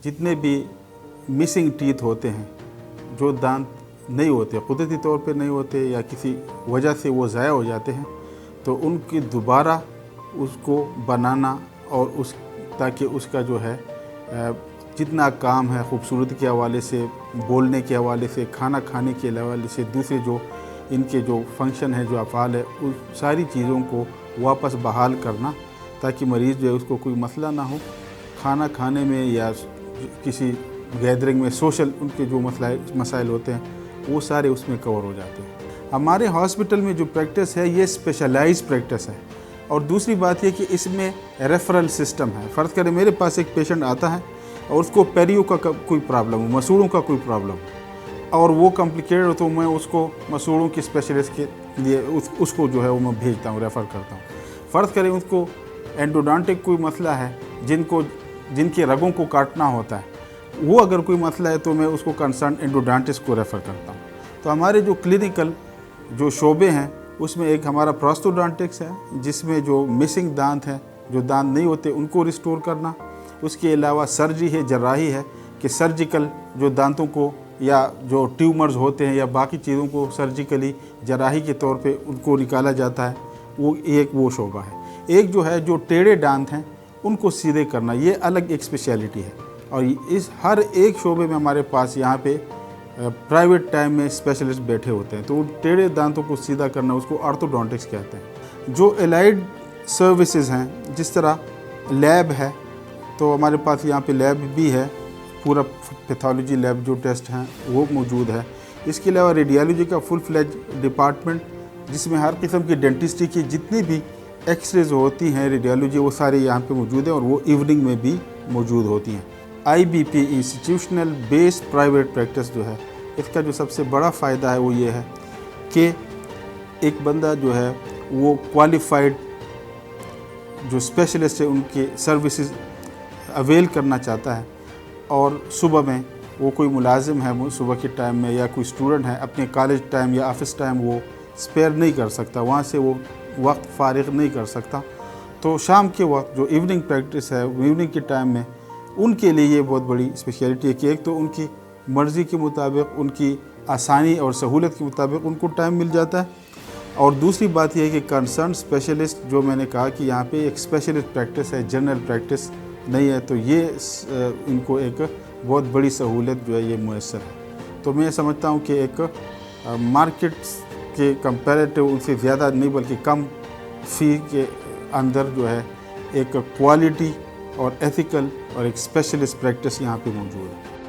जितने भी missing teeth होते हैं, जो दांत नहीं होते, कुदरती तौर पे नहीं होते या किसी वजह से वो ज़ाया हो जाते हैं, तो उनकी दोबारा उसको बनाना और उस ताकि उसका जो है जितना काम है खूबसूरती के हवाले से, बोलने के हवाले से, खाना खाने के हवाले से, दूसरे जो इनके जो फंक्शन है, जो अफ़ाल है, उस सारी चीज़ों को वापस बहाल करना ताकि मरीज़ जो है उसको कोई मसला ना हो। खाना खाने में या किसी गैदरिंग में सोशल उनके जो मसाइल होते हैं वो सारे उसमें कवर हो जाते हैं। हमारे हॉस्पिटल में जो प्रैक्टिस है ये स्पेशलाइज्ड प्रैक्टिस है। और दूसरी बात ये कि इसमें रेफरल सिस्टम है। फ़र्ज़ करें मेरे पास एक पेशेंट आता है और उसको पेरियो का कोई प्रॉब्लम हो, मसूड़ों का कोई प्रॉब्लम हो और वो कॉम्प्लिकेटेड हो, तो मैं उसको मसूड़ों के स्पेशलिस्ट के लिए उसको जो है वो मैं भेजता हूँ, रेफ़र करता हूँ। फ़र्ज़ करें उसको एंडोडोंटिक कोई मसला है, जिनके रगों को काटना होता है, वो अगर कोई मसला है तो मैं उसको कंसर्न एंडोडोंटिस्ट को रेफ़र करता हूँ। तो हमारे जो क्लिनिकल जो शोबे हैं उसमें एक हमारा प्रोस्थोडोंटिक्स है, जिसमें जो मिसिंग दांत हैं, जो दांत नहीं होते, उनको रिस्टोर करना। उसके अलावा सर्जरी है, जर्राही है कि सर्जिकल जो दांतों को या जो ट्यूमर्स होते हैं या बाकी चीज़ों को सर्जिकली जर्राही के तौर पे उनको निकाला जाता है, वो शोबा है। एक जो है जो टेढ़े दांत हैं उनको सीधे करना, ये अलग एक स्पेशलिटी है। और इस हर एक शोबे में हमारे पास यहाँ पे प्राइवेट टाइम में स्पेशलिस्ट बैठे होते हैं। तो टेढ़े दांतों को सीधा करना उसको ऑर्थोडोंटिक्स कहते हैं। जो एलाइड सर्विसेज हैं, जिस तरह लैब है, तो हमारे पास यहाँ पे लैब भी है, पूरा पैथोलॉजी लैब जो टेस्ट हैं वो मौजूद है। इसके अलावा रेडियोलॉजी का फुल फ्लेज डिपार्टमेंट, जिसमें हर किस्म की डेंटिस्ट्री की जितनी भी एक्सरेज होती हैं रेडियोलॉजी, वो सारे यहाँ पे मौजूद हैं और वो इवनिंग में भी मौजूद होती हैं। IBP institutional based private practice जो है, इसका जो सबसे बड़ा फ़ायदा है वो ये है कि एक बंदा जो है वो क्वालिफाइड जो स्पेशलिस्ट है उनके सर्विसेज अवेल करना चाहता है, और सुबह में वो कोई मुलाजिम है, वो सुबह के टाइम में, या कोई स्टूडेंट है अपने कॉलेज टाइम या ऑफिस टाइम वो स्पेयर नहीं कर सकता, वहाँ से वो वक्त फ़ारिग नहीं कर सकता, तो शाम के वक्त जो इवनिंग प्रैक्टिस है, इवनिंग के टाइम में उनके लिए ये बहुत बड़ी स्पेशलिटी है कि एक तो उनकी मर्ज़ी के मुताबिक, उनकी आसानी और सहूलत के मुताबिक उनको टाइम मिल जाता है। और दूसरी बात यह है कि कंसर्न स्पेशलिस्ट, जो मैंने कहा कि यहाँ पे एक स्पेशलिस्ट प्रैक्टिस है, जनरल प्रैक्टिस नहीं है, तो ये इनको एक बहुत बड़ी सहूलत जो है ये मुयस्सर है। तो मैं समझता हूँ कि एक मार्केट के कंपैरेटिव उनसे ज़्यादा नहीं बल्कि कम फ़ी के अंदर जो है एक क्वालिटी और एथिकल और एक स्पेशलिस्ट प्रैक्टिस यहाँ पे मौजूद है।